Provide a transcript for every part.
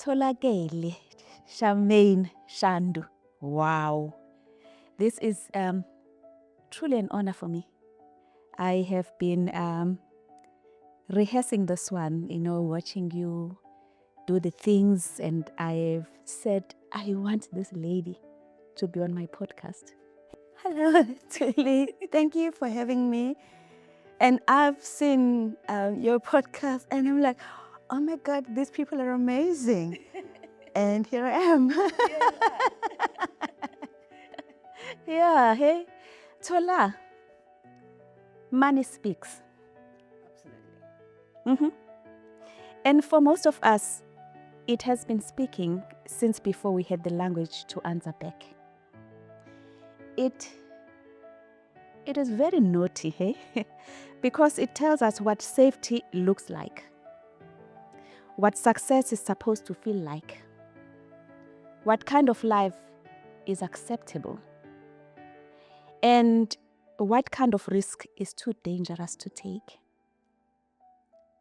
Tholakele, Charmain Shandu. Wow. This is truly an honor for me. I have been rehearsing this one, watching you do the things, and I've said, I want this lady to be on my podcast. Hello, Tuli. Thank you for having me. And I've seen your podcast, and I'm like, oh my God, these people are amazing. And here I am. Yeah, hey, Tola, money speaks. Absolutely. And for most of us, it has been speaking since before we had the language to answer back. It is very naughty, hey? Because it tells us what safety looks like, what success is supposed to feel like, what kind of life is acceptable, and what kind of risk is too dangerous to take.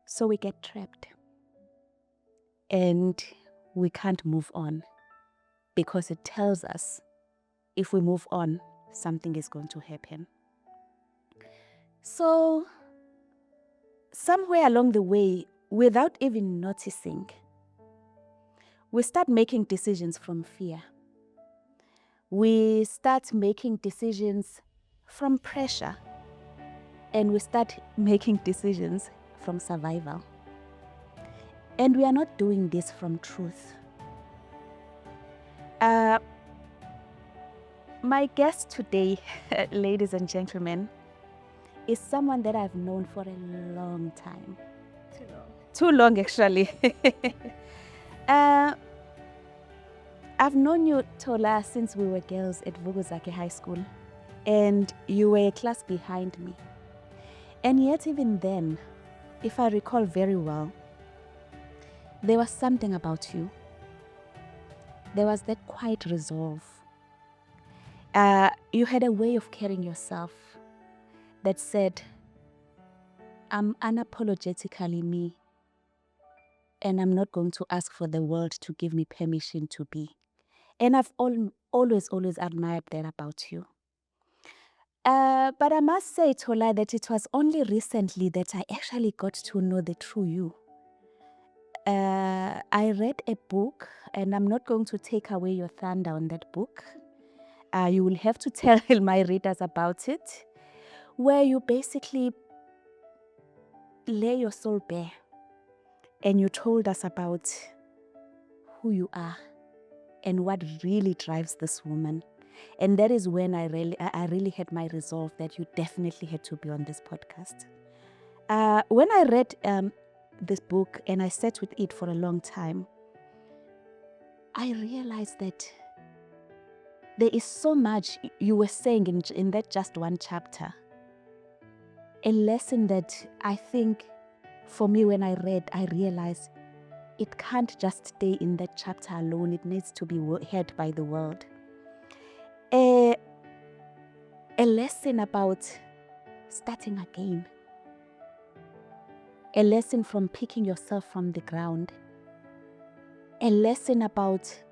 So we get trapped and we can't move on because it tells us if we move on, something is going to happen. So somewhere along the way, without even noticing, we start making decisions from fear. We start making decisions from pressure. And we start making decisions from survival. And we are not doing this from truth. My guest today, ladies and gentlemen, is someone that I've known for a long time. Too long, actually. I've known you, Tola, since we were girls at Vuguzake High School. And you were a class behind me. And yet even then, if I recall very well, there was something about you. There was that quiet resolve. You had a way of carrying yourself that said, I'm unapologetically me, and I'm not going to ask for the world to give me permission to be. And I've always admired that about you. But I must say, Tola, that it was only recently that I actually got to know the true you. I read a book, and I'm not going to take away your thunder on that book. You will have to tell my readers about it, where you basically lay your soul bare, and you told us about who you are and what really drives this woman. And that is when I really had my resolve that you definitely had to be on this podcast. When I read this book and I sat with it for a long time, I realized that there is so much you were saying in that just one chapter. A lesson that I think for me when I read, I realized it can't just stay in that chapter alone. It needs to be heard by the world. A lesson about starting again. A lesson from picking yourself from the ground. A lesson about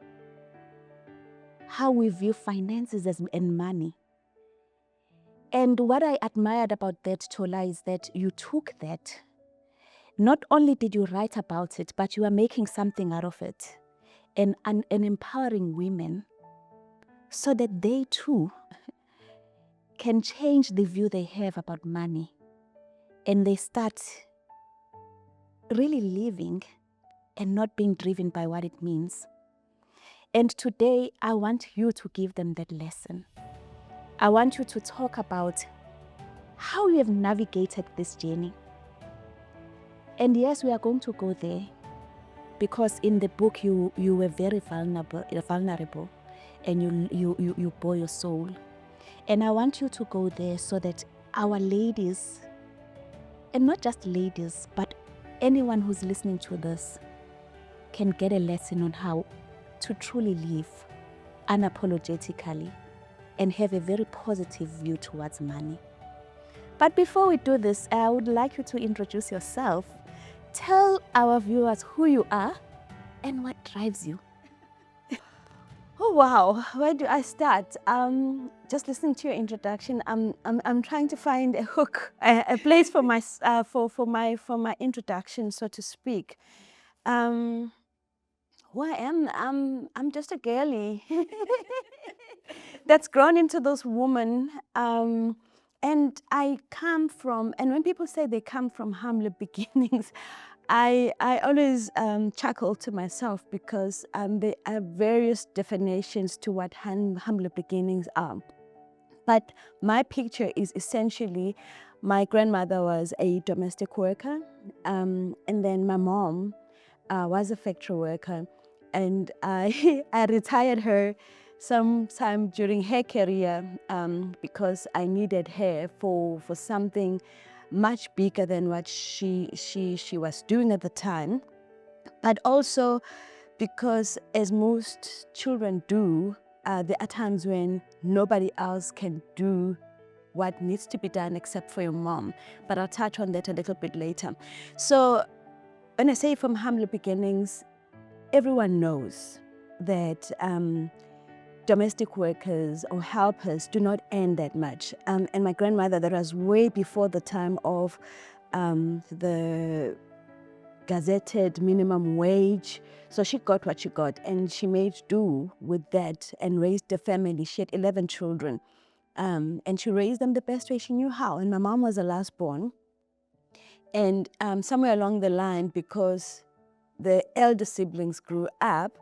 how we view finances and money. And what I admired about that, Tola, is that you took that. Not only did you write about it, but you are making something out of it. And empowering women so that they too can change the view they have about money. And they start really living and not being driven by what it means. And today, I want you to give them that lesson. I want you to talk about how you have navigated this journey. And yes, we are going to go there because in the book you were very vulnerable and you bore your soul. And I want you to go there so that our ladies, and not just ladies, but anyone who's listening to this can get a lesson on how to truly live unapologetically and have a very positive view towards money. But before we do this, I would like you to introduce yourself. Tell our viewers who you are and what drives you? Oh wow, where do I start? Just listening to your introduction, I'm trying to find a hook, a place for my for my introduction, so to speak. Who I am, I'm just a girly that's grown into this woman. And I come from, and when people say they come from humble beginnings, I always chuckle to myself because there are various definitions to what humble beginnings are. But my picture is essentially my grandmother was a domestic worker, and then my mom was a factory worker, and I, I retired her sometime during her career because I needed her for something much bigger than what she was doing at the time, but also because, as most children do, there are times when nobody else can do what needs to be done except for your mom. But I'll touch on that a little bit later. So when I say from humble beginnings, everyone knows that domestic workers or helpers do not earn that much. And my grandmother, that was way before the time of the gazetted minimum wage. So she got what she got, and she made do with that and raised a family. She had 11 children, and she raised them the best way she knew how. And my mom was the last born. And somewhere along the line, because the elder siblings grew up,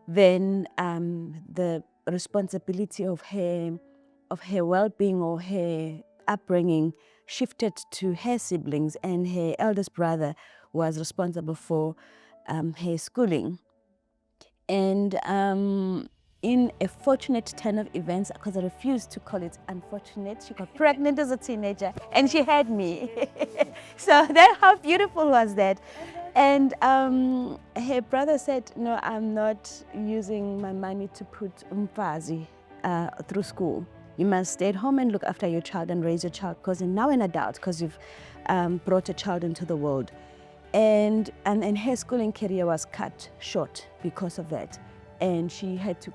then the responsibility of her well-being or her upbringing shifted to her siblings, and her eldest brother was responsible for her schooling. And in a fortunate turn of events, because I refuse to call it unfortunate, she got pregnant as a teenager and she had me. So that, how beautiful was that? And her brother said, no, I'm not using my money to put umfazi through school. You must stay at home and look after your child and raise your child, because you're now an adult, because you've brought a child into the world. And her schooling career was cut short because of that. And she had to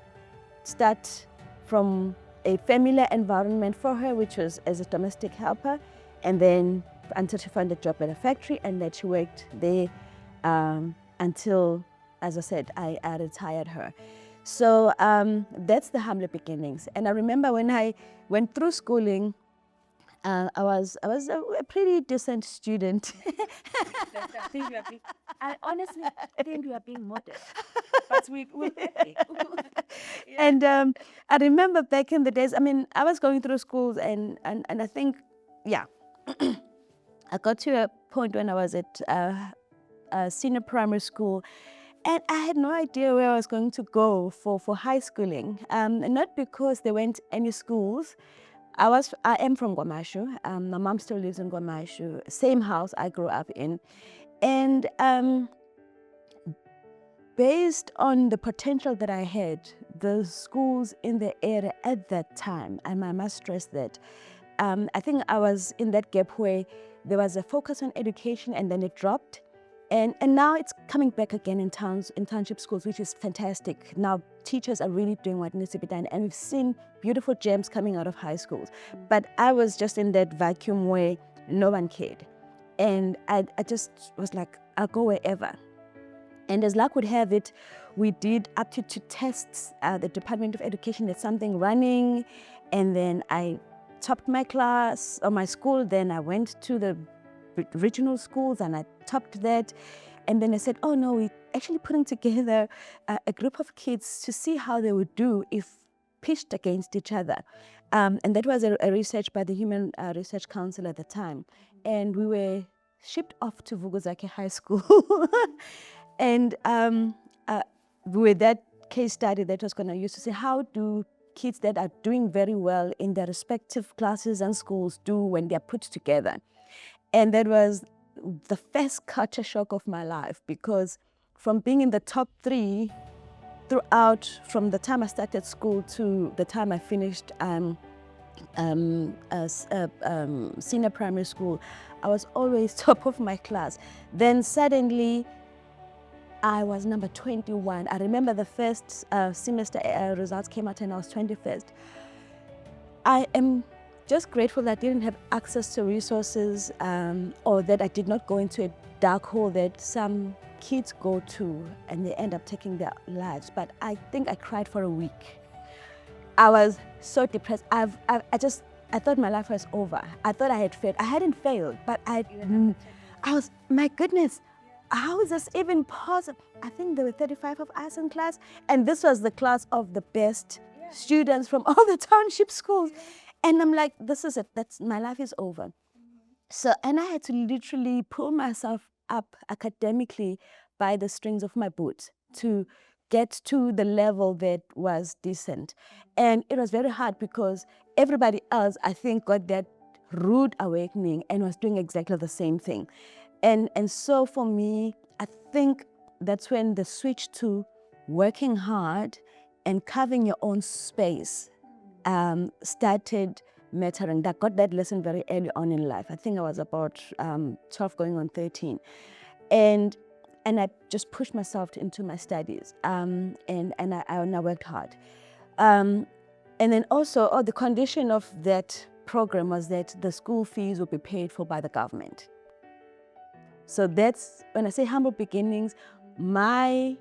start from a familiar environment for her, which was as a domestic helper, and then until she found a job at a factory, and that she worked there until, as I said, I retired her. So that's the humble beginnings. And I remember when I went through schooling, I was a pretty decent student. I honestly think you are being modest, but we're happy. And I remember back in the days, I mean, I was going through schools, and I think, yeah, I got to a point when I was at senior primary school, and I had no idea where I was going to go for high schooling. Not because there weren't any schools. I am from Guamashu. My mom still lives in Guamashu, same house I grew up in. And based on the potential that I had, the schools in the area at that time, and I must stress that, I think I was in that gap where there was a focus on education and then it dropped. And now it's coming back again in township schools, which is fantastic. Now teachers are really doing what needs to be done, and we've seen beautiful gems coming out of high schools. But I was just in that vacuum where no one cared. And I just was like, I'll go wherever. And as luck would have it, we did aptitude tests. The Department of Education had something running, and then I topped my class or my school. Then I went to the regional schools and I topped that. And then I said, oh no, we're actually putting together a group of kids to see how they would do if pitched against each other. And that was a research by the Human Research Council at the time. And we were shipped off to Vuguzake High School. And with that case study that was going to use to say, how do kids that are doing very well in their respective classes and schools do when they're put together? And that was the first culture shock of my life, because from being in the top 3 throughout, from the time I started school to the time I finished senior primary school, I was always top of my class. Then suddenly, I was number 21. I remember the first semester results came out and I was 21st. I am just grateful that I didn't have access to resources or that I did not go into a dark hole that some kids go to and they end up taking their lives. But I think I cried for a week. I was so depressed. I thought my life was over. I thought I had failed. I hadn't failed, but I was, my goodness, how is this even possible? I think there were 35 of us in class, and this was the class of the best students from all the township schools. And I'm like, this is it. My life is over. So, and I had to literally pull myself up academically by the strings of my boots to get to the level that was decent. And it was very hard because everybody else, I think, got that rude awakening and was doing exactly the same thing. And so for me, I think that's when the switch to working hard and carving your own space started mattering. I got that lesson very early on in life. I think I was about 12 going on 13. And I just pushed myself into my studies and I worked hard. And then also, the condition of that program was that the school fees would be paid for by the government. So that's, when I say humble beginnings, my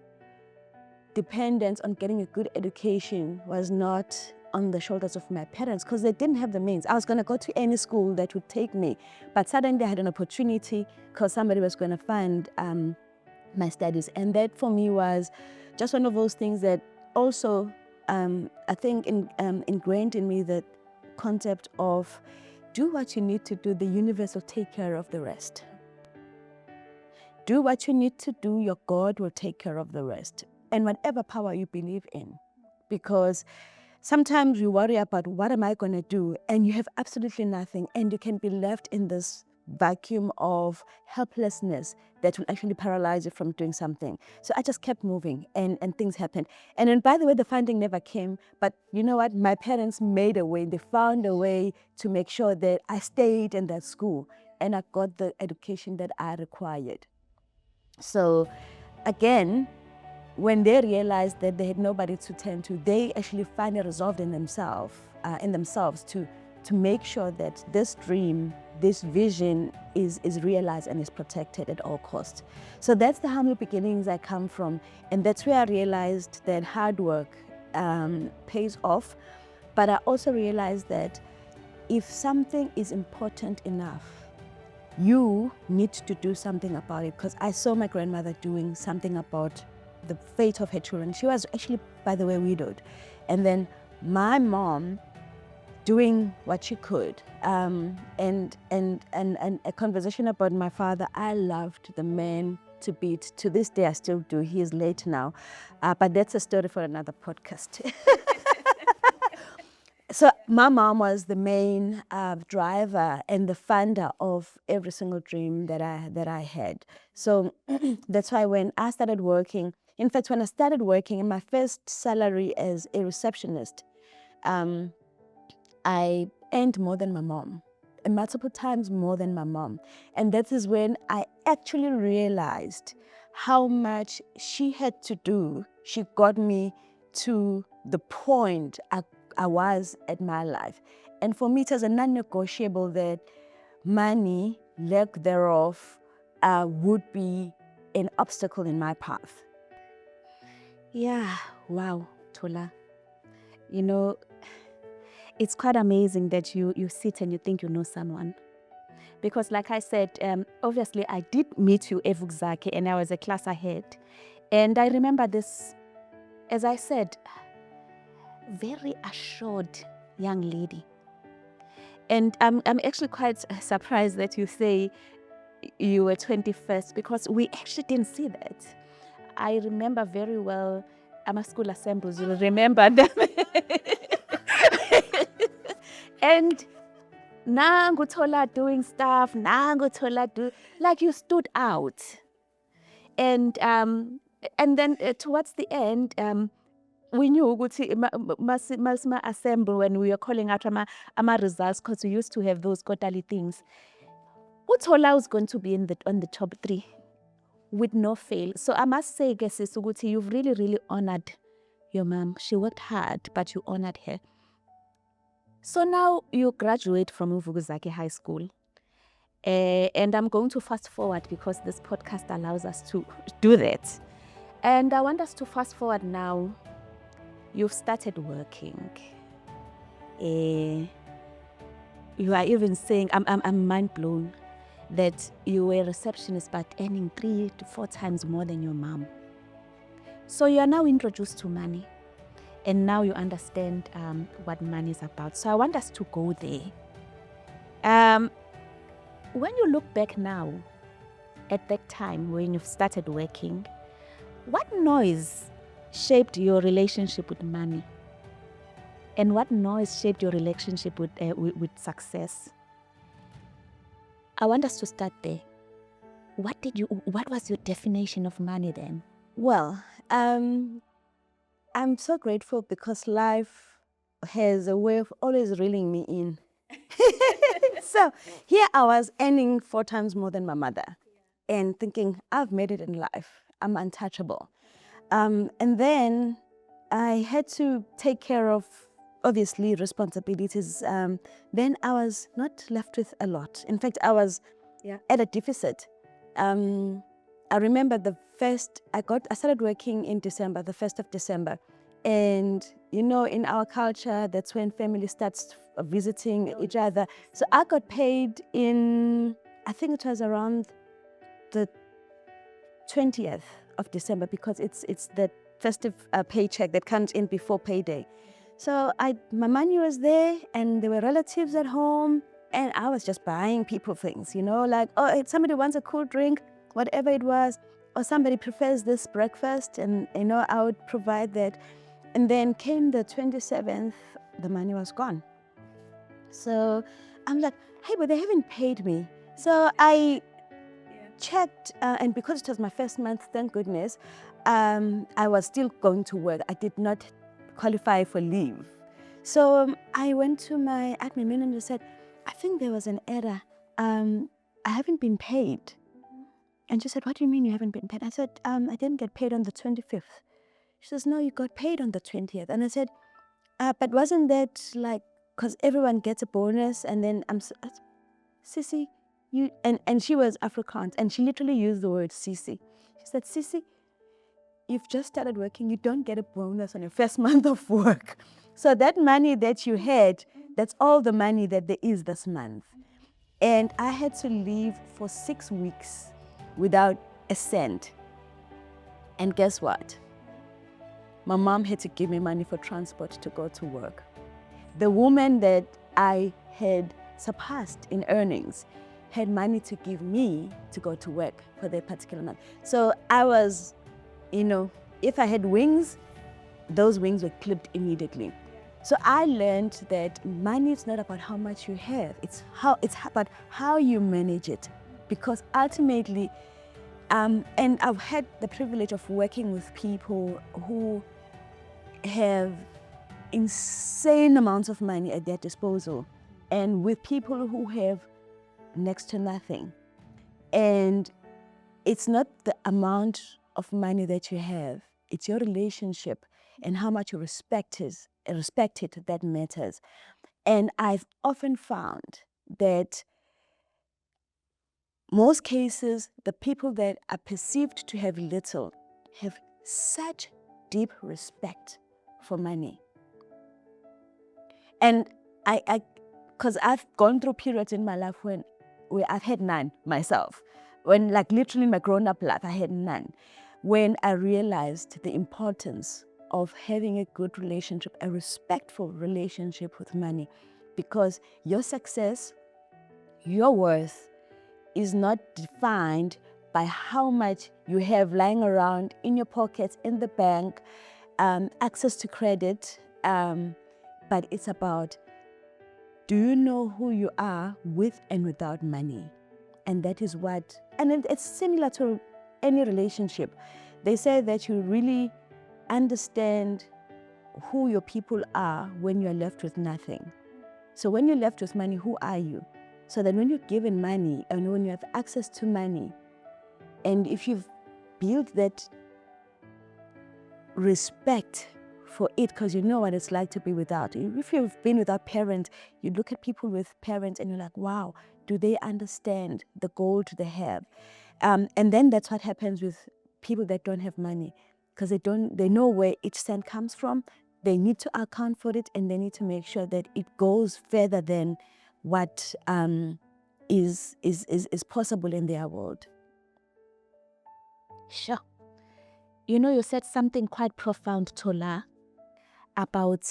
dependence on getting a good education was not on the shoulders of my parents because they didn't have the means. I was going to go to any school that would take me, but suddenly I had an opportunity because somebody was going to fund my studies. And that for me was just one of those things that also, I think, ingrained in me the concept of do what you need to do, the universe will take care of the rest. Do what you need to do, your God will take care of the rest. And whatever power you believe in. Because sometimes you worry about what am I going to do, and you have absolutely nothing, and you can be left in this vacuum of helplessness that will actually paralyze you from doing something. So I just kept moving and things happened. And then, by the way, the funding never came, but you know what? My parents made a way. They found a way to make sure that I stayed in that school and I got the education that I required. So again, when they realized that they had nobody to turn to, they actually finally resolved in themselves to make sure that this dream, this vision is realized and is protected at all costs. So that's the humble beginnings I come from. And that's where I realized that hard work pays off. But I also realized that if something is important enough, you need to do something about it. Because I saw my grandmother doing something about the fate of her children. She was actually, by the way, widowed. And then my mom doing what she could. And a conversation about my father. I loved the man to beat. To this day, I still do. He is late now. But that's a story for another podcast. So my mom was the main driver and the funder of every single dream that I had. So that's why when I started working, in fact, when I started working in my first salary as a receptionist, I earned more than my mom, and multiple times more than my mom. And that is when I actually realized how much she had to do. She got me to the point I was at my life. And for me, it was a non-negotiable that money, lack thereof, would be an obstacle in my path. Yeah, wow, Tola. You know, it's quite amazing that you sit and you think you know someone. Because like I said, obviously I did meet you Evukzake and I was a class ahead. And I remember this, as I said, very assured young lady. And I'm actually quite surprised that you say you were 21st because we actually didn't see that. I remember very well our school assemblies, you'll remember them. And nangu Tola doing stuff, nangu Tola like you stood out. And then towards the end, we knew ukuthi masima assemble when we were calling out ama results because we used to have those quarterly things. Utola was going to be on the top 3. with no fail. So I must say, Sis Uguti, you've really, really honored your mom. She worked hard, but you honored her. So now you graduate from Uvuguzaki High School. And I'm going to fast forward because this podcast allows us to do that. And I want us to fast forward now. You've started working. You are even saying, I'm mind blown that you were a receptionist but earning 3 to 4 times more than your mom. So you are now introduced to money. And now you understand what money is about. So I want us to go there. When you look back now at that time when you've started working, what noise shaped your relationship with money? And what noise shaped your relationship with success? I want us to start there. What was your definition of money then? Well, I'm so grateful because life has a way of always reeling me in. So here I was earning 4 times more than my mother and thinking, I've made it in life. I'm untouchable. And then I had to take care of, obviously, responsibilities. Then I was not left with a lot. In fact, I was at a deficit. I remember I started working in December, the 1st of December. And, in our culture, that's when family starts visiting each other. So I got paid I think it was around the 20th of December because it's the festive paycheck that comes in before payday. So my money was there and there were relatives at home and I was just buying people things, like, if somebody wants a cool drink, whatever it was, or somebody prefers this breakfast and, I would provide that. And then came the 27th, the money was gone. So I'm like, hey, but they haven't paid me. So I checked, and because it was my first month, thank goodness, I was still going to work. I did not qualify for leave. So I went to my admin manager and said, I think there was an error. I haven't been paid. And she said, what do you mean you haven't been paid? I said, I didn't get paid on the 25th. She says, no, you got paid on the 20th. And I said, but wasn't that because everyone gets a bonus and then Sissy, and she was Afrikaans and she literally used the word Sissy. She said, Sissy, you've just started working. You don't get a bonus on your first month of work. So that money that you had, that's all the money that there is this month. And I had to leave for 6 weeks without a cent. And guess what? My mom had to give me money for transport to go to work. The woman that I had surpassed in earnings had money to give me to go to work for that particular month. So I was, if I had wings, those wings were clipped immediately. So I learned that money is not about how much you have, it's about how you manage it. Because ultimately, and I've had the privilege of working with people who have insane amounts of money at their disposal and with people who have next to nothing. And it's not the amount of money that you have, it's your relationship and how much you respect it that matters. And I've often found that most cases, the people that are perceived to have little have such deep respect for money. And because I've gone through periods in my life where I've had none myself. When literally in my grown-up life, I had none. When I realized the importance of having a good relationship, a respectful relationship with money. Because your success, your worth, is not defined by how much you have lying around in your pockets, in the bank, access to credit, but it's about, do you know who you are with and without money? And that is and it's similar to any relationship. They say that you really understand who your people are when you're left with nothing. So when you're left with money, who are you? So that when you're given money and when you have access to money, and if you've build that respect for it, because you know what it's like to be without. If you've been without parents, you look at people with parents and you're like, wow, do they understand the gold they have? And then that's what happens with people that don't have money, because they know where each cent comes from. They need to account for it, and they need to make sure that it goes further than what is possible in their world. Sure. You know, you said something quite profound, Tola, about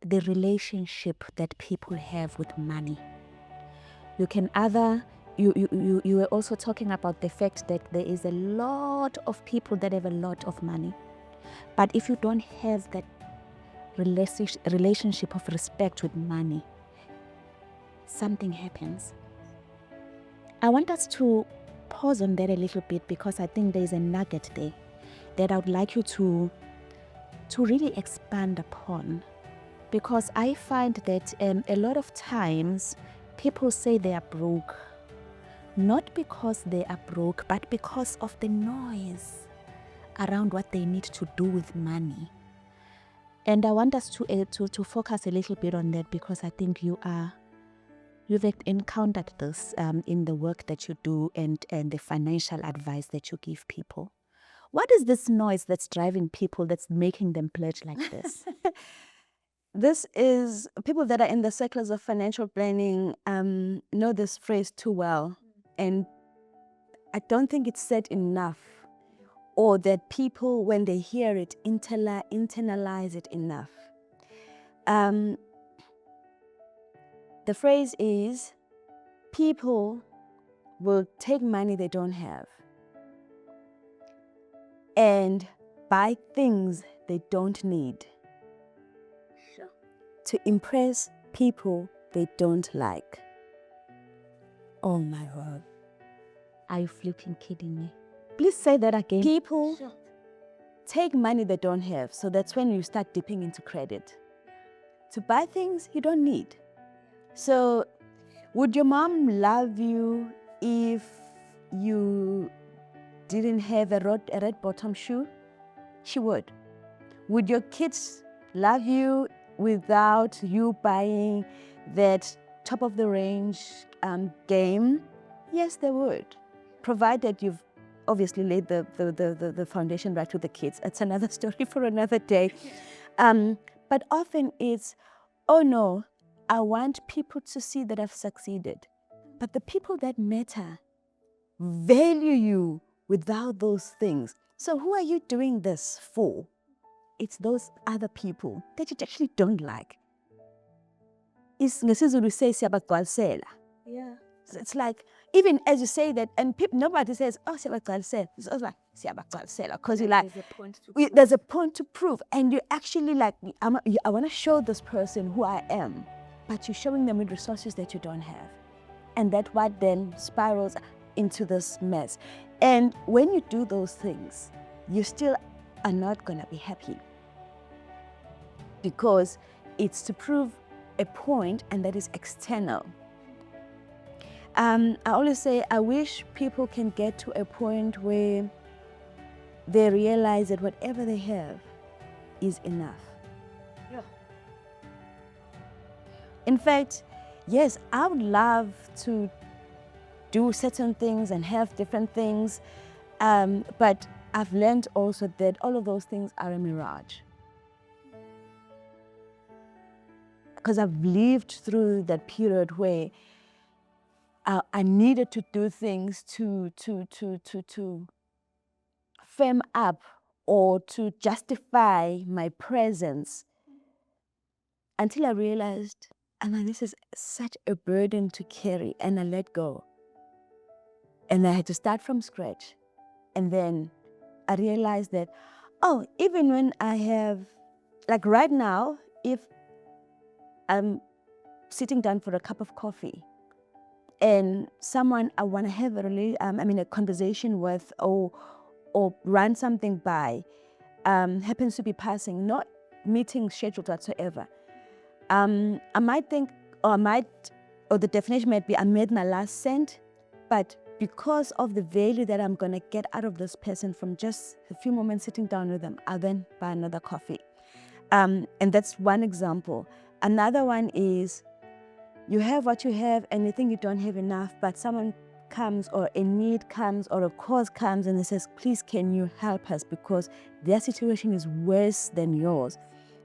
the relationship that people have with money. You can either, you were also talking about the fact that there is a lot of people that have a lot of money. But if you don't have that relationship of respect with money, something happens. I want us to pause on that a little bit, because I think there's a nugget there that I would like you to really expand upon. Because I find that a lot of times people say they are broke, not because they are broke, but because of the noise around what they need to do with money. And I want us to focus a little bit on that, because I think you've encountered this in the work that you do and the financial advice that you give people. What is this noise that's driving people, that's making them pledge like this? This is people that are in the circles of financial planning know this phrase too well. And I don't think it's said enough, or that people, when they hear it, internalize it enough. The phrase is, people will take money they don't have and buy things they don't need to impress people they don't like. Oh my word. Are you flipping kidding me? Please say that again. People take money they don't have, so that's when you start dipping into credit to buy things you don't need. So would your mom love you if you didn't have a red bottom shoe? She would. Would your kids love you without you buying that top of the range game? Yes, they would, provided you've obviously laid the foundation right with the kids. It's another story for another day. But often it's, oh no, I want people to see that I've succeeded. But the people that matter value you without those things. So who are you doing this for? It's those other people that you actually don't like. It's ngesiZulu say siyabagcwalisela. Yeah. So it's like, even as you say that, and nobody says, oh, siyabagcwalisela. It's also like, siyabagcwalisela. Because you're like, there's a point to prove. And you're actually like, I want to show this person who I am. But you're showing them with resources that you don't have. And that what then spirals into this mess. And when you do those things, you still are not going to be happy. Because it's to prove a point, and that is external. I always say, I wish people can get to a point where they realize that whatever they have is enough. Yeah. In fact, yes, I would love to do certain things and have different things, but I've learned also that all of those things are a mirage. Because I've lived through that period where I needed to do things to firm up or to justify my presence, until I realized, this is such a burden to carry, and I let go. And I had to start from scratch. And then I realized that, even when I have, like right now, if I'm sitting down for a cup of coffee and someone I want to have a conversation with or run something by happens to be passing, not meeting scheduled whatsoever, I might think, or the definition might be, I made my last cent, but because of the value that I'm going to get out of this person from just a few moments sitting down with them, I'll then buy another coffee. And that's one example. Another one is you have what you have and you think you don't have enough, but someone comes or a need comes or a cause comes and they says, please, can you help us because their situation is worse than yours.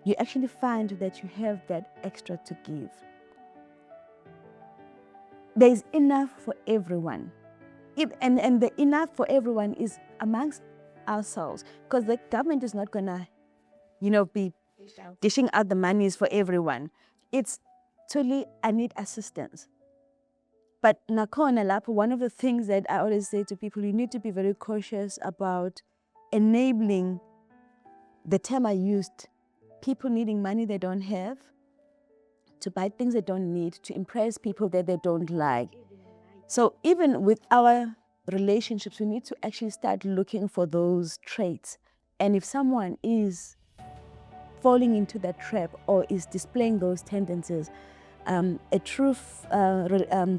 You actually find that you have that extra to give. There's enough for everyone. And the enough for everyone is amongst ourselves, because the government is not going to, be dishing out the monies for everyone. It's totally, I need assistance. But nakhona lapho, one of the things that I always say to people, you need to be very cautious about enabling, the term I used, people needing money they don't have, to buy things they don't need, to impress people that they don't like. So even with our relationships, we need to actually start looking for those traits. And if someone is falling into that trap or is displaying those tendencies, a true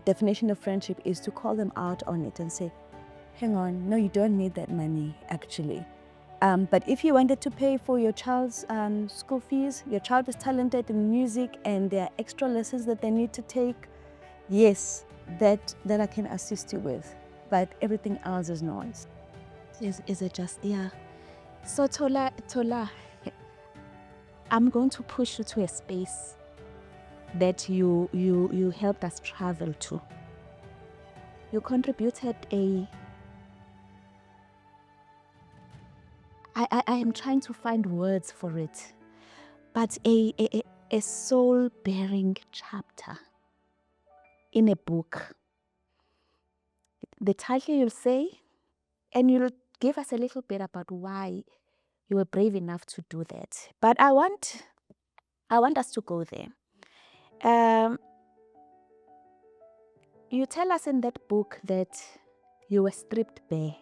definition of friendship is to call them out on it and say, hang on, no, you don't need that money, actually. But if you wanted to pay for your child's school fees, your child is talented in music and there are extra lessons that they need to take, yes, that I can assist you with. But everything else is noise. Is it just, yeah. So Tola, I'm going to push you to a space that you helped us travel to. You contributed I am trying to find words for it, but a soul-bearing chapter in a book. The title you'll say, and you'll give us a little bit about why you were brave enough to do that. But I want us to go there. You tell us in that book that you were stripped bare.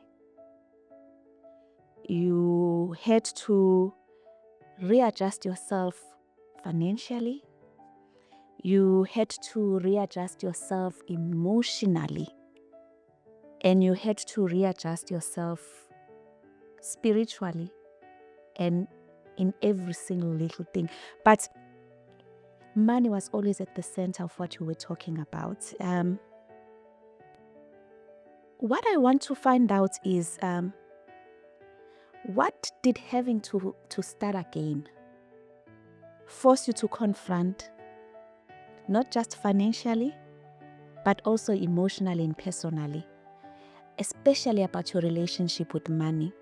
You had to readjust yourself financially. You had to readjust yourself emotionally. And you had to readjust yourself spiritually and in every single little thing. But money was always at the center of what you were talking about. What I want to find out is what did having to start again force you to confront, not just financially, but also emotionally and personally, especially about your relationship with money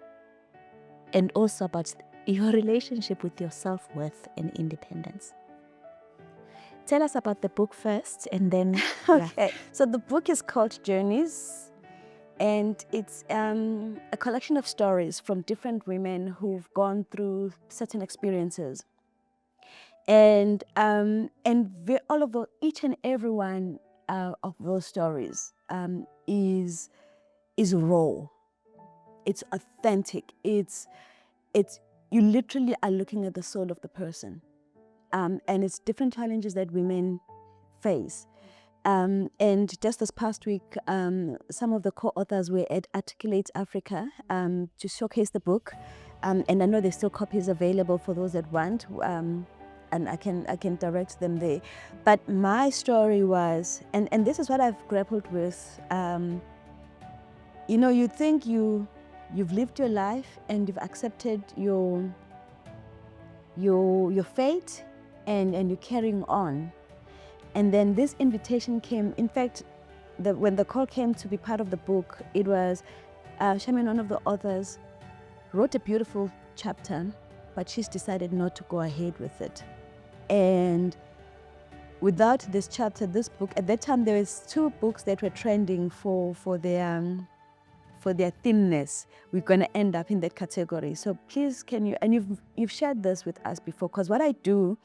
and also about your relationship with your self-worth and independence. Tell us about the book first and then... Okay, so the book is called Journeys, and it's a collection of stories from different women who've gone through certain experiences. And all of each and every one of those stories is raw. It's authentic. It's you literally are looking at the soul of the person, and it's different challenges that women face. And just this past week, some of the co-authors were at Articulate Africa to showcase the book, and I know there's still copies available for those that want. And I can direct them there. But my story was, and this is what I've grappled with. You think you've lived your life and you've accepted your fate, and you're carrying on. And then this invitation came. In fact, when the call came to be part of the book, it was Charmain, one of the authors, wrote a beautiful chapter, but she's decided not to go ahead with it. And without this chapter, this book, at that time there was 2 books that were trending for their thinness. We're going to end up in that category. So please, can you, and you've shared this with us before, because what I do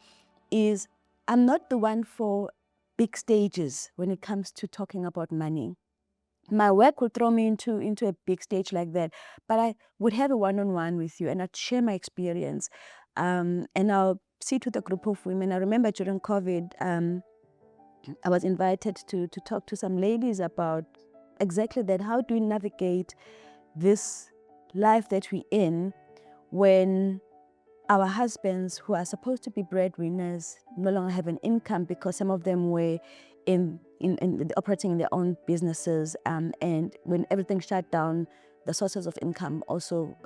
is I'm not the one for big stages when it comes to talking about money. My work will throw me into a big stage like that, but I would have a one-on-one with you and I'd share my experience, and I'll sit with a group of women. I remember during COVID, I was invited to talk to some ladies about exactly that. How do we navigate this life that we're in when our husbands, who are supposed to be breadwinners, no longer have an income because some of them were in operating in their own businesses, and when everything shut down, the sources of income also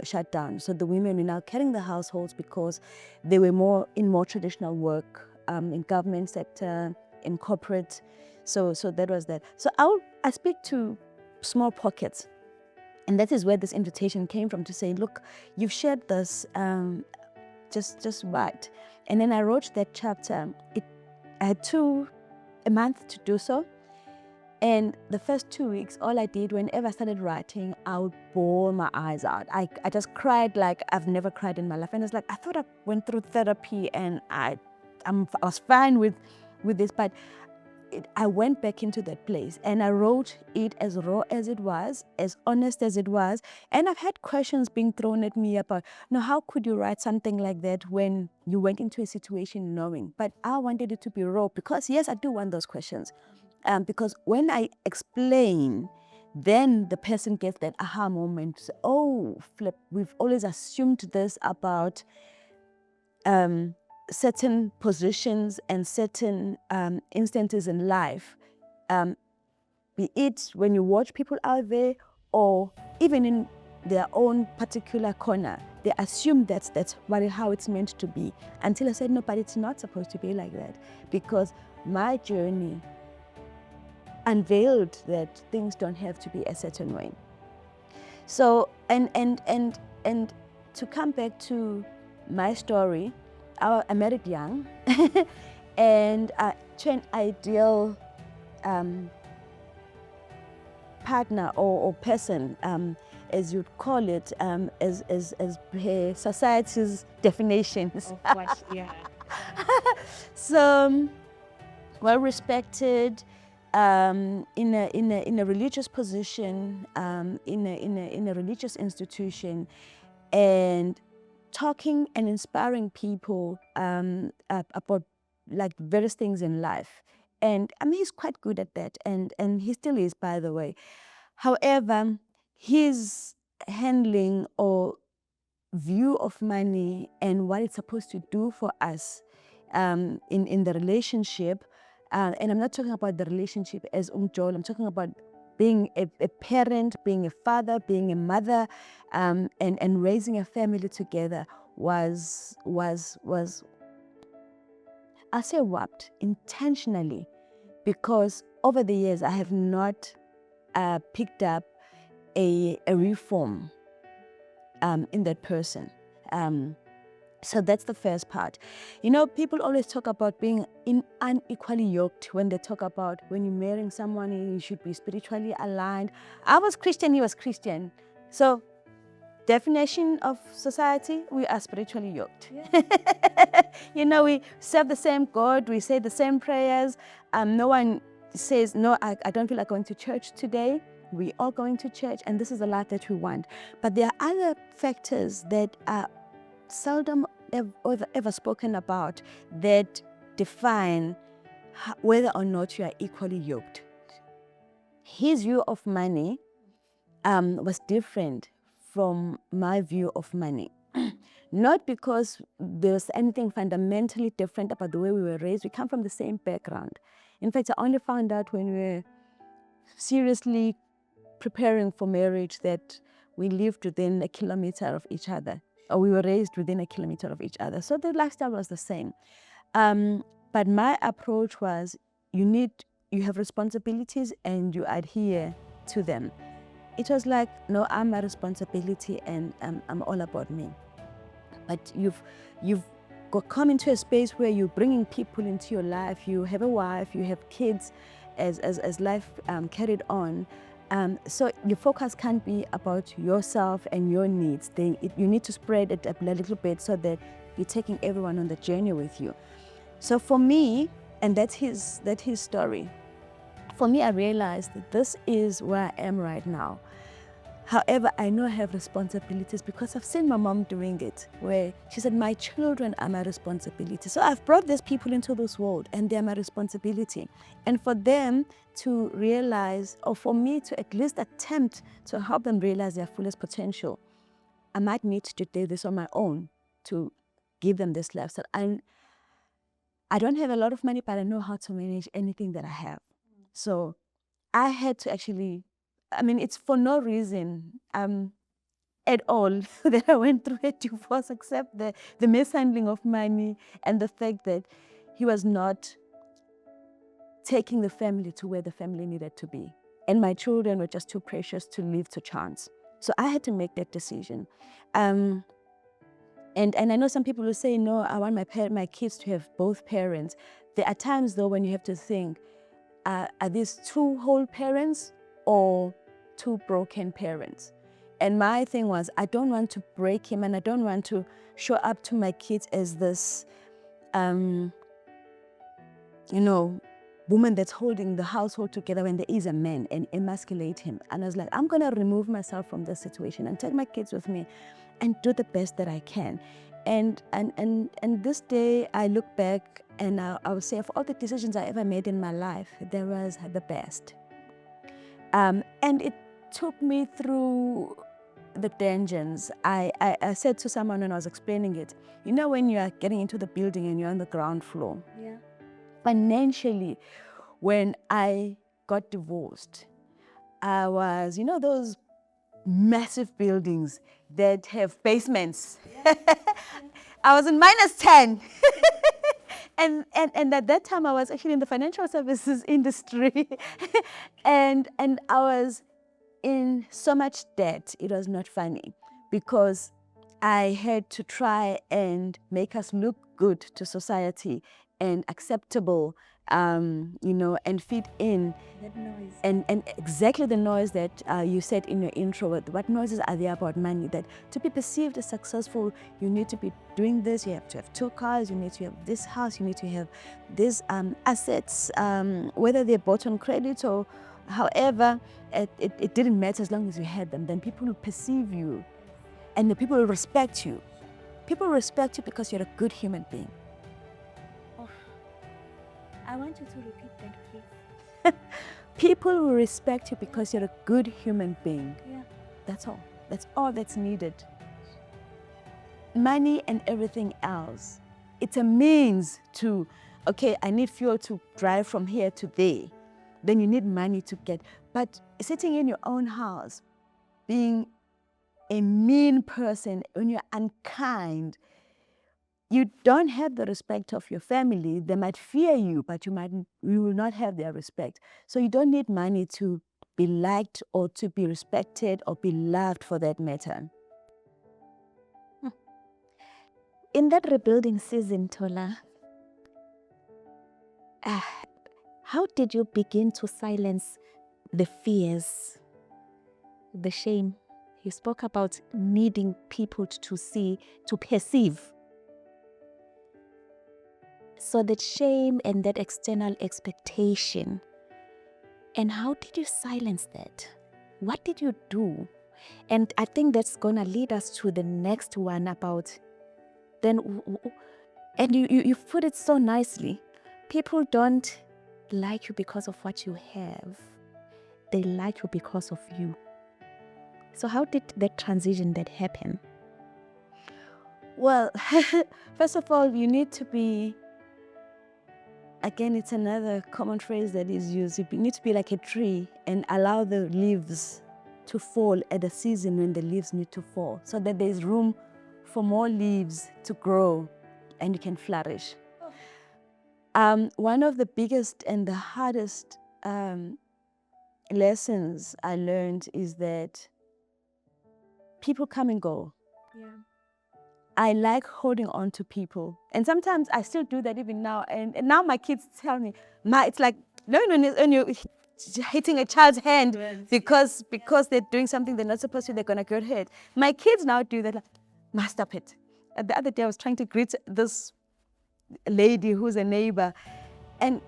shut down. So the women were now carrying the households because they were more traditional work, in government sector, in corporate. So that was that. So I speak to small pockets. And that is where this invitation came from, to say, look, you've shared this, just right. And then I wrote that chapter. I had a month to do so. And the first 2 weeks, all I did, whenever I started writing, I would bawl my eyes out. I just cried like I've never cried in my life. And it's like, I thought I went through therapy and I was fine with this, but I went back into that place and I wrote it as raw as it was, as honest as it was. And I've had questions being thrown at me about, how could you write something like that when you went into a situation knowing? But I wanted it to be raw because, yes, I do want those questions. Because when I explain, then the person gets that aha moment. So, oh, flip, we've always assumed this about certain positions and certain instances in life, be it when you watch people out there or even in their own particular corner, they assume that's how it's meant to be. Until I said, no, but it's not supposed to be like that, because my journey unveiled that things don't have to be a certain way. So, and to come back to my story, I married young and to an ideal partner or person, as you'd call it, as per society's definitions. Of course, yeah. So, well respected, in a religious position, in a religious institution, and talking and inspiring people about like various things in life. And I mean, he's quite good at that, and he still is, by the way. However, his handling or view of money and what it's supposed to do for us in the relationship, and I'm not talking about the relationship as Joel, I'm talking about being a parent, being a father, being a mother, and raising a family together was I say warped intentionally, because over the years I have not picked up a reform in that person. So that's the first part. People always talk about being unequally yoked when they talk about when you're marrying someone, you should be spiritually aligned. I was Christian, he was Christian. So, definition of society, we are spiritually yoked. Yeah. We serve the same God, we say the same prayers. No one says, no, I don't feel like going to church today. We are going to church, and this is the life that we want. But there are other factors that are seldom ever spoken about that define whether or not you are equally yoked. His view of money was different from my view of money. Not because there was anything fundamentally different about the way we were raised. We come from the same background. In fact, I only found out when we were seriously preparing for marriage that we lived within a kilometer of each other, or we were raised within a kilometer of each other. So the lifestyle was the same. But my approach was, you have responsibilities and you adhere to them. It was like, no, I'm my responsibility and I'm all about me. But you've come into a space where you're bringing people into your life. You have a wife, you have kids, as life carried on. So your focus can't be about yourself and your needs. You need to spread it a little bit so that you're taking everyone on the journey with you. So for me, and that's his story. For me, I realized that this is where I am right now. However, I know I have responsibilities because I've seen my mom doing it, where she said, my children are my responsibility. So I've brought these people into this world and they're my responsibility. And for them to realize, or for me to at least attempt to help them realize their fullest potential, I might need to do this on my own to give them this lifestyle. And I don't have a lot of money, but I know how to manage anything that I have. So I had to actually, it's for no reason at all that I went through a divorce, except the mishandling of money and the fact that he was not taking the family to where the family needed to be. And my children were just too precious to leave to chance. So I had to make that decision. And I know some people will say, no, I want my kids to have both parents. There are times, though, when you have to think, are these two whole parents or two broken parents? And my thing was, I don't want to break him, and I don't want to show up to my kids as this, woman that's holding the household together when there is a man, and emasculate him. And I was like, I'm going to remove myself from this situation and take my kids with me and do the best that I can. And this day I look back and I would say, of all the decisions I ever made in my life, there was the best. And it took me through the dungeons. I said to someone when I was explaining it, when you are getting into the building and you're on the ground floor, financially, when I got divorced, I was, those massive buildings that have basements. I was in -10. And at that time I was actually in the financial services industry. and I was in so much debt, it was not funny, because I had to try and make us look good to society and acceptable, and fit in. That noise. And exactly the noise that you said in your intro. What noises are there about money? That to be perceived as successful, you need to be doing this. You have to have 2 cars. You need to have this house. You need to have these assets, whether they're bought on credit or however. It didn't matter as long as you had them. Then people will perceive you, and the people will respect you. People respect you because you're a good human being. I want you to repeat that, please. People will respect you because you're a good human being. Yeah. That's all. That's all that's needed. Money and everything else, it's a means to, okay, I need fuel to drive from here to there. Then you need money to get. But sitting in your own house, being a mean person, when you're unkind, you don't have the respect of your family. They might fear you, but you will not have their respect. So you don't need money to be liked or to be respected or be loved, for that matter. In that rebuilding season, Tola, how did you begin to silence the fears, the shame? You spoke about needing people to see, to perceive. So that shame and that external expectation. And how did you silence that? What did you do? And I think that's going to lead us to the next one about then, and you put it so nicely. People don't like you because of what you have. They like you because of you. So how did that transition that happen? Well, first of all, you need to be, again, it's another common phrase that is used. You need to be like a tree and allow the leaves to fall at a season when the leaves need to fall, so that there's room for more leaves to grow and you can flourish. One of the biggest and the hardest lessons I learned is that people come and go. Yeah. I like holding on to people. And sometimes I still do that even now. And now my kids tell me, Ma, it's like, no, when you're hitting a child's hand because they're doing something they're not supposed to, they're going to get hurt. My kids now do that, like, Ma, stop it. The other day I was trying to greet this lady who's a neighbor, and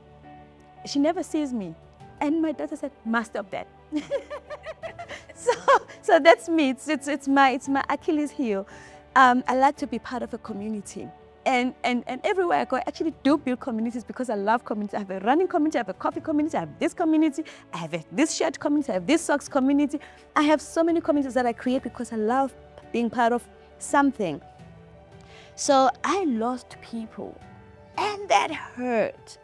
she never sees me. And my daughter said, Ma, stop that. So that's me. It's my Achilles heel. I like to be part of a community. And everywhere I go, I actually do build communities because I love community. I have a running community, I have a coffee community, I have this community, I have this shirt community, I have this socks community. I have so many communities that I create because I love being part of something. So I lost people, and that hurt.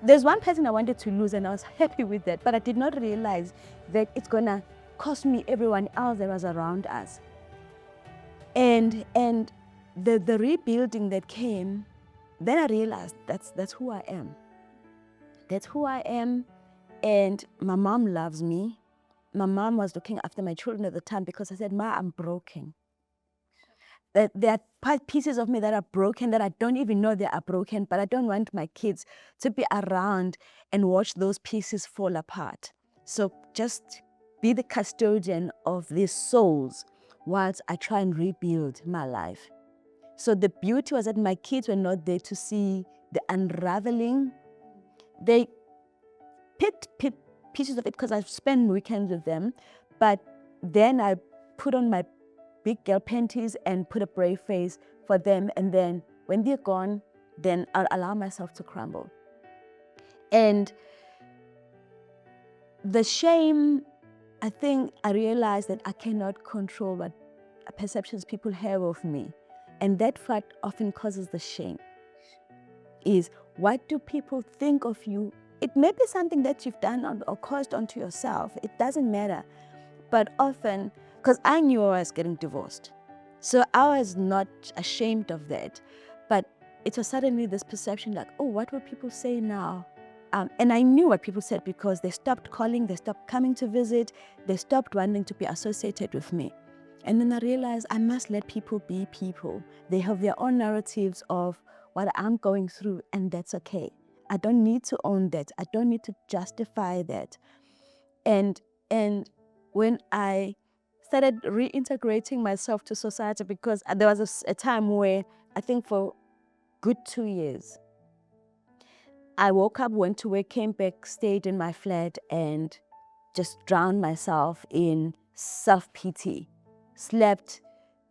There's one person I wanted to lose, and I was happy with that, but I did not realize that it's gonna cost me everyone else that was around us. And the rebuilding that came, then I realized that's who I am. That's who I am, and my mom loves me. My mom was looking after my children at the time because I said, "Ma, I'm broken." That there are pieces of me that are broken that I don't even know they are broken, but I don't want my kids to be around and watch those pieces fall apart. So just be the custodian of these souls whilst I try and rebuild my life. So the beauty was that my kids were not there to see the unraveling. They picked pieces of it because I spent weekends with them, but then I put on my big girl panties and put a brave face for them, and then when they're gone, then I'll allow myself to crumble. And the shame, I think I realized that I cannot control what perceptions people have of me, and that fact often causes the shame. Is what do people think of you? It may be something that you've done or caused onto yourself. It doesn't matter, but often, because I knew I was getting divorced. So I was not ashamed of that, but it was suddenly this perception like, oh, what will people say now? And I knew what people said because they stopped calling, they stopped coming to visit, they stopped wanting to be associated with me. And then I realized I must let people be people. They have their own narratives of what I'm going through, and that's okay. I don't need to own that. I don't need to justify that. And when I started reintegrating myself to society, because there was a time where I think for good 2 years, I woke up, went to work, came back, stayed in my flat, and just drowned myself in self-pity. Slept,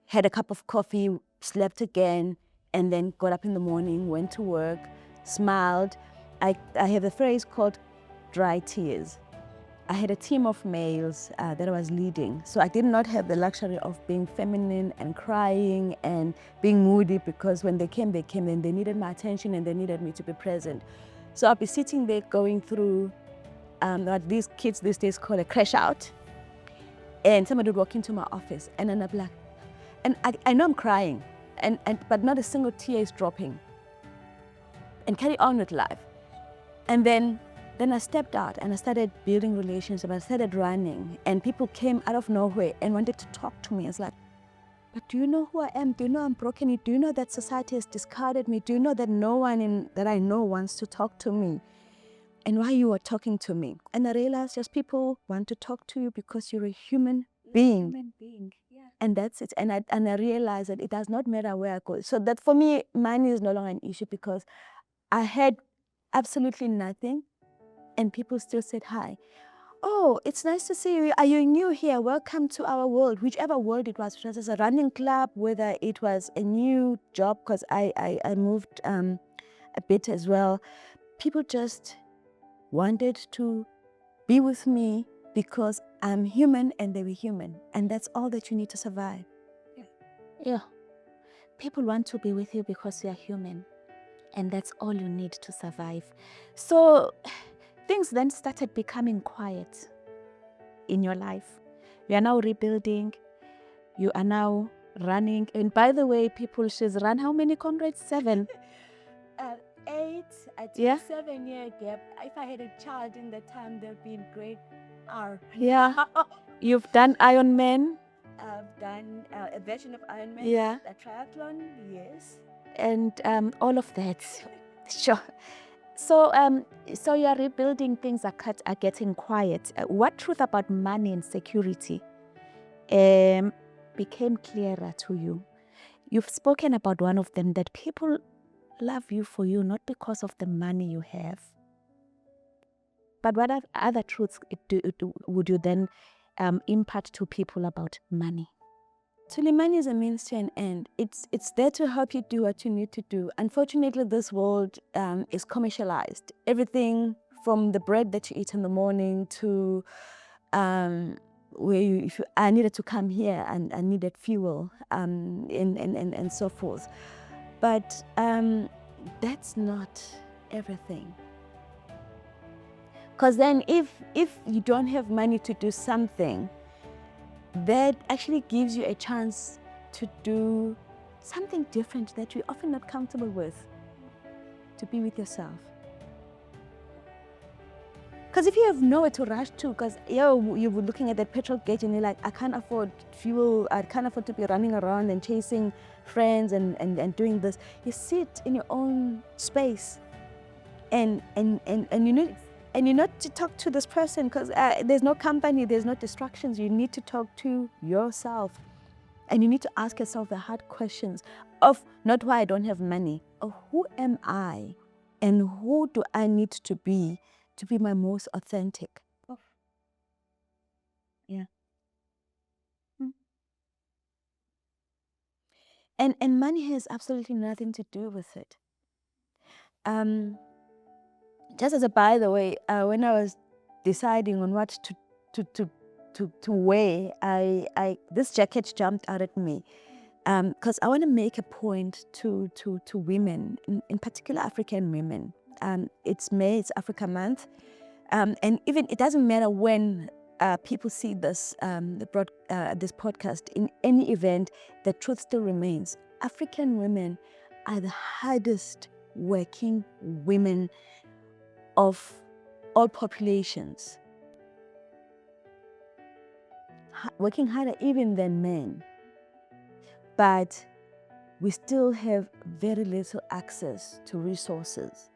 had a cup of coffee, slept again, and then got up in the morning, went to work, smiled. I have a phrase called dry tears. I had a team of males that I was leading. So I did not have the luxury of being feminine and crying and being moody, because when they came and they needed my attention and they needed me to be present. So I'll be sitting there going through what these kids these days call a crash out. And somebody would walk into my office, and then I'd be like, and I know I'm crying, but not a single tear is dropping. And carry on with life. And then I stepped out and I started building relationships. I started running, and people came out of nowhere and wanted to talk to me. It's like, but do you know who I am? Do you know I'm broken? Do you know that society has discarded me? Do you know that no one that I know wants to talk to me? And why you are talking to me? And I realized just people want to talk to you because you're a human being. Yeah. And that's it. And I realized that it does not matter where I go. So that for me, money is no longer an issue, because I had absolutely nothing, and people still said hi. Oh, it's nice to see you. Are you new here? Welcome to our world, whichever world it was, whether it was a running club, whether it was a new job, because I moved a bit as well. People just wanted to be with me because I'm human and they were human. And that's all that you need to survive. Yeah. People want to be with you because you are human. And that's all you need to survive. So things then started becoming quiet in your life. You are now rebuilding. You are now running. And by the way, people, she's run how many comrades? 7? 8. I took Yeah. 7-year gap. If I had a child in that time, they'd be in grade R. Yeah. You've done Ironman. I've done a version of Ironman. Yeah. A triathlon, yes. And all of that. Sure. So you are rebuilding, things are getting quiet. What truth about money and security became clearer to you? You've spoken about one of them, that people love you for you, not because of the money you have. But what other truths would you then impart to people about money? Actually, money is a means to an end. It's there to help you do what you need to do. Unfortunately, this world is commercialized. Everything from the bread that you eat in the morning to where I needed to come here and I needed fuel and so forth. But that's not everything. Because then if you don't have money to do something, that actually gives you a chance to do something different that you're often not comfortable with, to be with yourself. Because if you have nowhere to rush to, because you're looking at that petrol gauge and you're like, I can't afford fuel, I can't afford to be running around and chasing friends and doing this. You sit in your own space and you need, and you need to talk to this person because there's no company, there's no distractions. You need to talk to yourself. And you need to ask yourself the hard questions of not why I don't have money, of who am I and who do I need to be my most authentic. Yeah. And money has absolutely nothing to do with it. Just as a by the way, when I was deciding on what to wear, this jacket jumped out at me because I want to make a point to women, in particular African women. It's May, it's Africa Month, and even it doesn't matter when people see this this podcast. In any event, the truth still remains: African women are the hardest working women of all populations, working harder even than men. But we still have very little access to resources.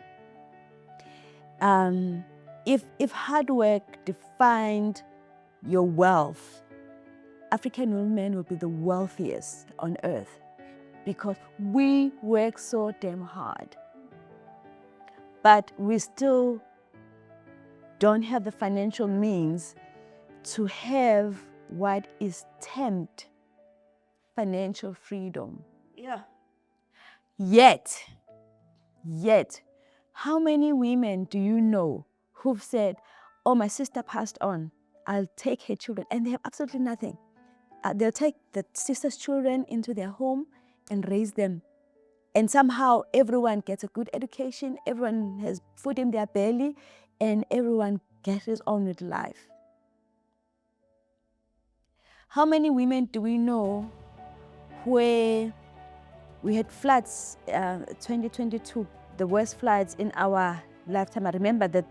If hard work defined your wealth, African women would be the wealthiest on earth because we work so damn hard. But we still don't have the financial means to have what is termed financial freedom. Yeah. Yet, how many women do you know who've said, oh, my sister passed on, I'll take her children, and they have absolutely nothing. They'll take the sister's children into their home and raise them. And somehow everyone gets a good education, everyone has food in their belly, and everyone gets on with life. How many women do we know where we had floods, 2022, the worst floods in our lifetime? I remember the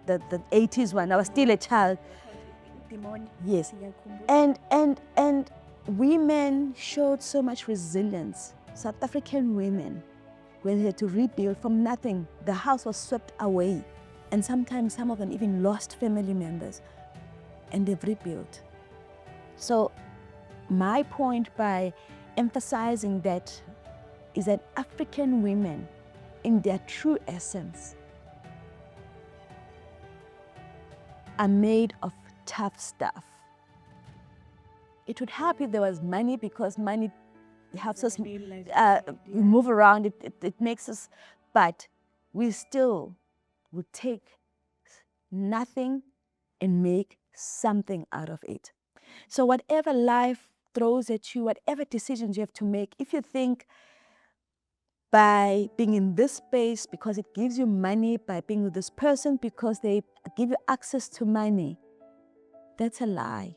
80s one. I was still a child. Yes. And women showed so much resilience. South African women, when they had to rebuild from nothing, the house was swept away. And sometimes some of them even lost family members, and they've rebuilt. So my point by emphasizing that is that African women, in their true essence, are made of tough stuff. It would help if there was money, because money helps us move around, it makes us, but we still would take nothing and make something out of it. So whatever life throws at you, whatever decisions you have to make, if you think by being in this space because it gives you money, by being with this person because they give you access to money, that's a lie.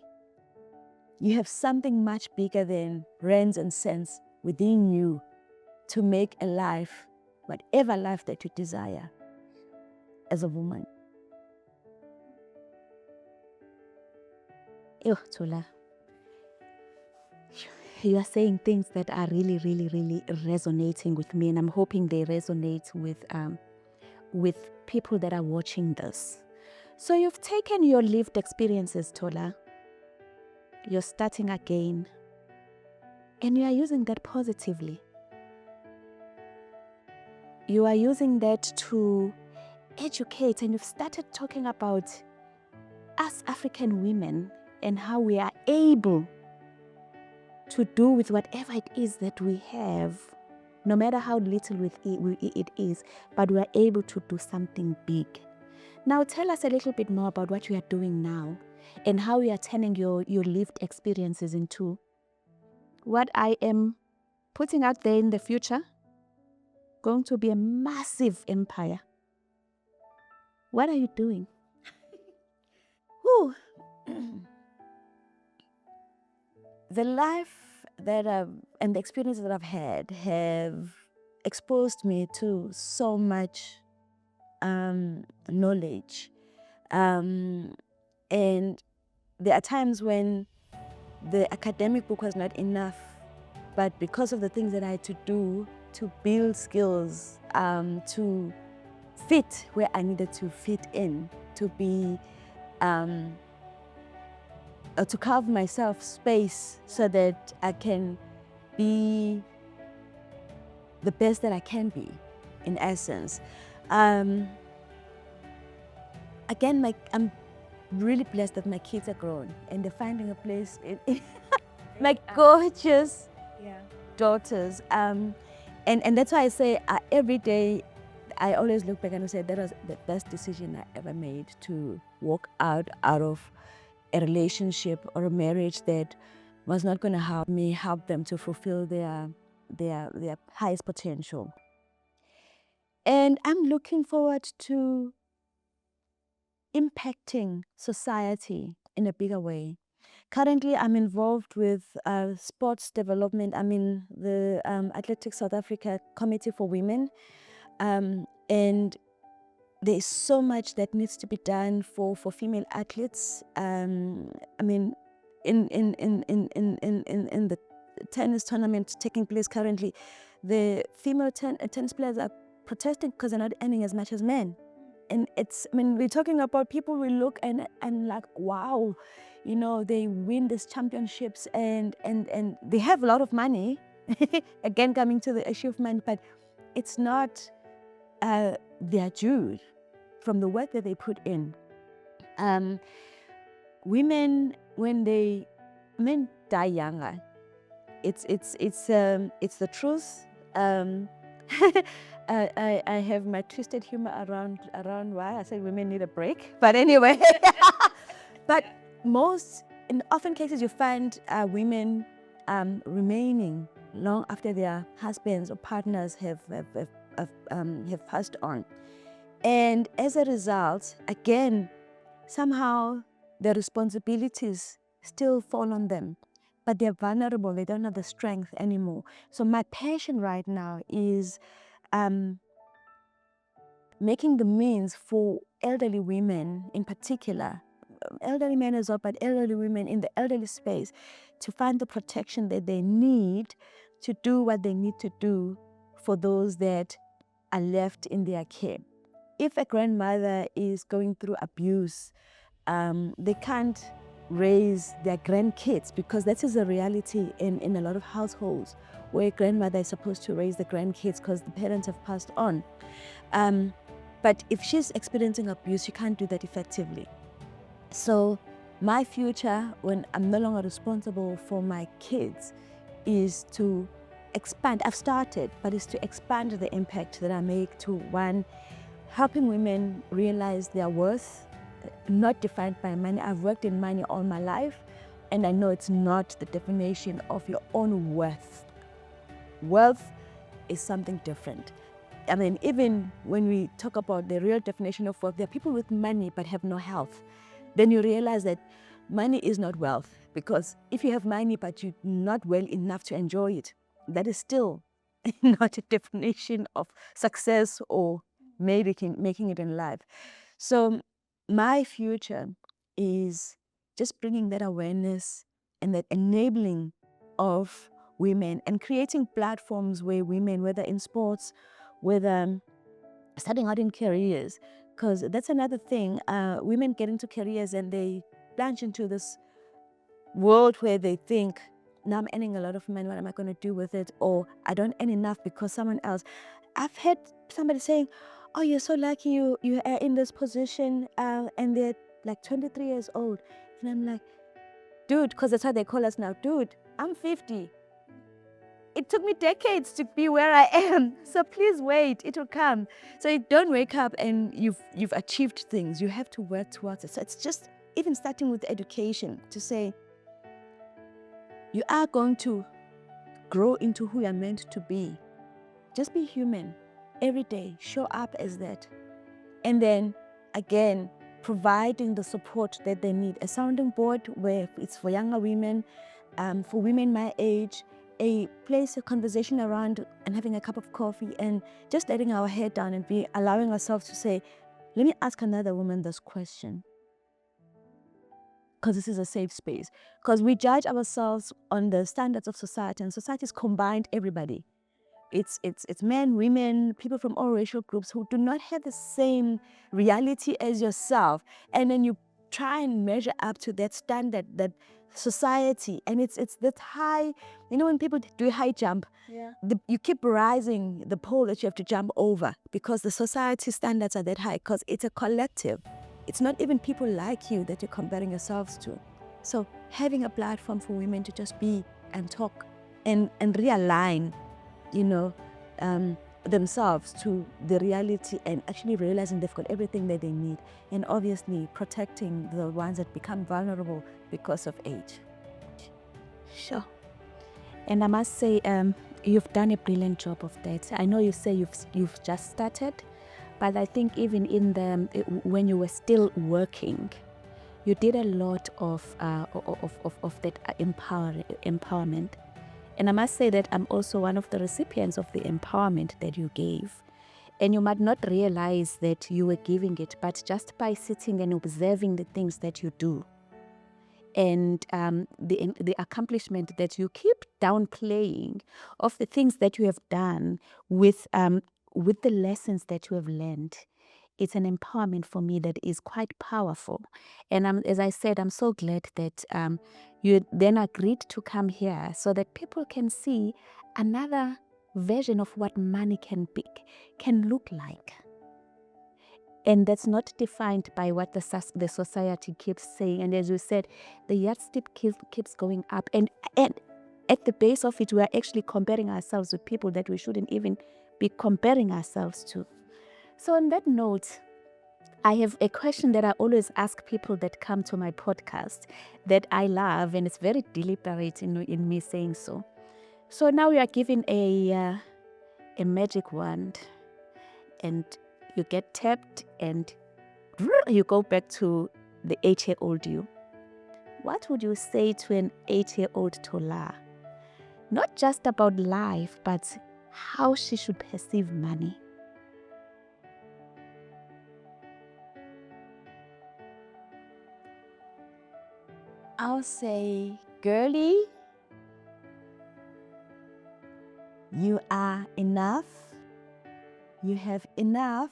You have something much bigger than rands and cents within you to make a life, whatever life that you desire as a woman. Oh, Tola, you are saying things that are really, really, really resonating with me, and I'm hoping they resonate with people that are watching this. So you've taken your lived experiences, Tola. You're starting again, and you are using that positively. You are using that to educate, and you've started talking about us African women and how we are able to do with whatever it is that we have, no matter how little it is, but we are able to do something big. Now tell us a little bit more about what you are doing now and how you are turning your lived experiences into what I am putting out there in the future, going to be a massive empire. What are you doing? Whew. The life that and the experiences that I've had have exposed me to so much knowledge. And there are times when the academic book was not enough, but because of the things that I had to do to build skills, to fit where I needed to fit in, to be, to carve myself space so that I can be the best that I can be, in essence. Again, I'm really blessed that my kids are grown and they're finding a place in my gorgeous daughters. And that's why I say every day, I always look back and I say that was the best decision I ever made, to walk out of a relationship or a marriage that was not going to help them to fulfill their highest potential. And I'm looking forward to impacting society in a bigger way. Currently, I'm involved with sports development. I'm in the Athletics South Africa Committee for Women. And there's so much that needs to be done for female athletes. I mean, in the tennis tournament taking place currently, the female tennis players are protesting because they're not earning as much as men. And we're talking about people we look and like, wow, they win these championships and they have a lot of money. Again, coming to the issue of money, but it's not their due from the work that they put in. Women, when men die younger, it's the truth. I have my twisted humor around why I said women need a break. But anyway, but often cases you find women remaining long after their husbands or partners have passed on. And as a result, again, somehow the responsibilities still fall on them. But they're vulnerable, they don't have the strength anymore. So my passion right now is making the means for elderly women in particular, elderly men as well, but elderly women in the elderly space, to find the protection that they need to do what they need to do for those that are left in their care. If a grandmother is going through abuse, they can't raise their grandkids, because that is a reality in a lot of households where grandmother is supposed to raise the grandkids because the parents have passed on. But if she's experiencing abuse, she can't do that effectively. So my future, when I'm no longer responsible for my kids, is to expand. I've started, but it's to expand the impact that I make to, one, helping women realize their worth, not defined by money. I've worked in money all my life, and I know it's not the definition of your own worth. Wealth is something different. I mean, even when we talk about the real definition of wealth, there are people with money but have no health. Then you realize that money is not wealth, because if you have money but you're not well enough to enjoy it, that is still not a definition of success or making it in life. So my future is just bringing that awareness and that enabling of women, and creating platforms where women, whether in sports, whether starting out in careers, because that's another thing. Women get into careers and they plunge into this world where they think, now I'm earning a lot of money, what am I going to do with it? Or I don't earn enough because someone else. I've heard somebody saying, oh, you're so lucky you are in this position, and they're like 23 years old. And I'm like, dude, because that's what they call us now, dude, I'm 50. It took me decades to be where I am. So please wait, it will come. So you don't wake up and you've achieved things. You have to work towards it. So it's just even starting with education to say, you are going to grow into who you're meant to be. Just be human every day. Show up as that. And then again, providing the support that they need. A sounding board where it's for younger women, for women my age, a place, a conversation around and having a cup of coffee and just letting our head down and allowing ourselves to say, let me ask another woman this question. Because this is a safe space. Because we judge ourselves on the standards of society, and society's combined everybody. It's men, women, people from all racial groups who do not have the same reality as yourself. And then you try and measure up to that standard, that society. And it's that high, when people do high jump, you keep rising the pole that you have to jump over because the society standards are that high, because it's a collective. It's not even people like you that you're comparing yourselves to. So having a platform for women to just be and talk and realign themselves to the reality and actually realizing they've got everything that they need, and obviously protecting the ones that become vulnerable because of age. Sure. And I must say, you've done a brilliant job of that. I know you say you've just started, but I think even when you were still working, you did a lot of that empowerment. And I must say that I'm also one of the recipients of the empowerment that you gave. And you might not realize that you were giving it, but just by sitting and observing the things that you do and the accomplishment that you keep downplaying of the things that you have done with the lessons that you have learned, it's an empowerment for me that is quite powerful. And as I said, I'm so glad that you then agreed to come here so that people can see another version of what money can look like. And that's not defined by what the society keeps saying. And as you said, the yardstick keeps going up. And at the base of it, we are actually comparing ourselves with people that we shouldn't even be comparing ourselves to. So on that note, I have a question that I always ask people that come to my podcast that I love, and it's very deliberate in me saying so. So now you are given a magic wand, and you get tapped, and you go back to the 8-year-old you. What would you say to an 8-year-old Tola? Not just about life, but how she should perceive money. I'll say, girlie, you are enough. You have enough.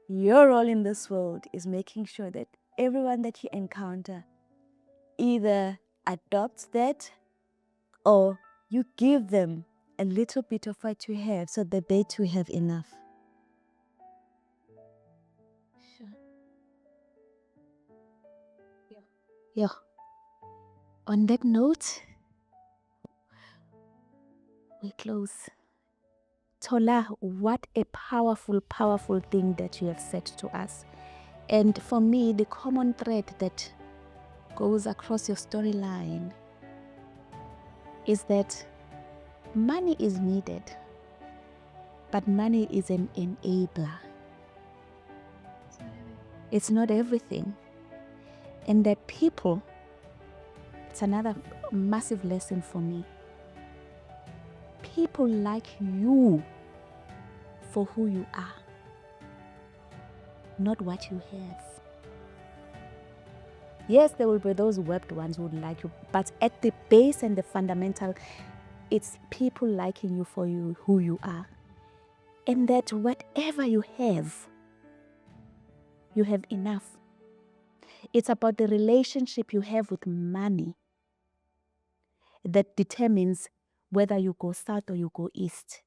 Your role in this world is making sure that everyone that you encounter either adopts that or you give them a little bit of what you have so that they too have enough. Sure. Yeah. On that note, we close. Tola, what a powerful, powerful thing that you have said to us. And for me, the common thread that goes across your storyline is that money is needed, but money is an enabler. It's not everything. And that people, it's another massive lesson for me. People like you for who you are, not what you have. Yes, there will be those webbed ones who would like you, but at the base and the fundamental, it's people liking you for who you are. And that whatever you have enough. It's about the relationship you have with money that determines whether you go south or you go east.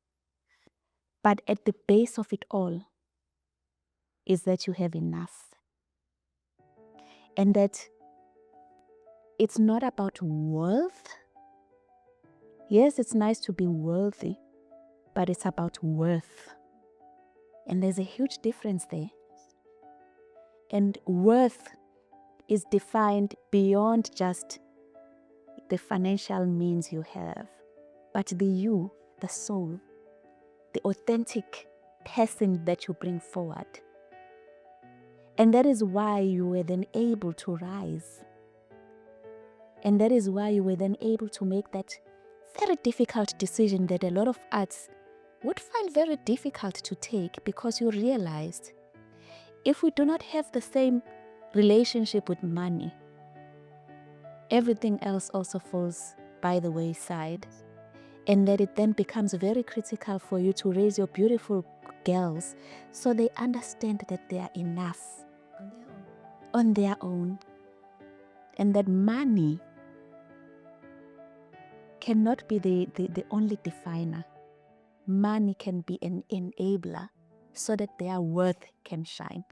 But at the base of it all is that you have enough. And that it's not about worth. Yes, it's nice to be wealthy, but it's about worth. And there's a huge difference there. And worth is defined beyond just the financial means you have, but the you, the soul, the authentic person that you bring forward. And that is why you were then able to rise. And that is why you were then able to make that very difficult decision that a lot of us would find very difficult to take, because you realized if we do not have the same relationship with money, everything else also falls by the wayside. And that it then becomes very critical for you to raise your beautiful girls so they understand that they are enough on their own. And that money cannot be the only definer. Money can be an enabler so that their worth can shine.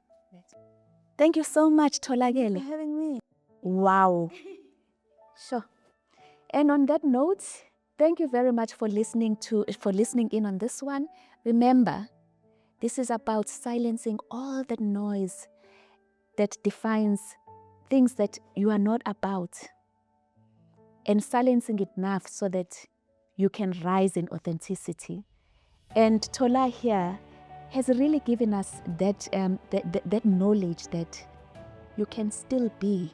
Thank you so much, Tholakele, for having me. Wow. Sure. And on that note, thank you very much for listening in on this one. Remember, this is about silencing all the noise that defines things that you are not about, and silencing it enough so that you can rise in authenticity. And Tola here has really given us that knowledge that you can still be,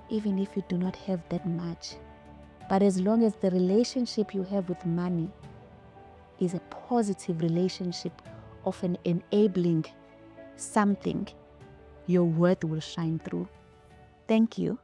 even if you do not have that much. But as long as the relationship you have with money is a positive relationship of an enabling something, your worth will shine through. Thank you.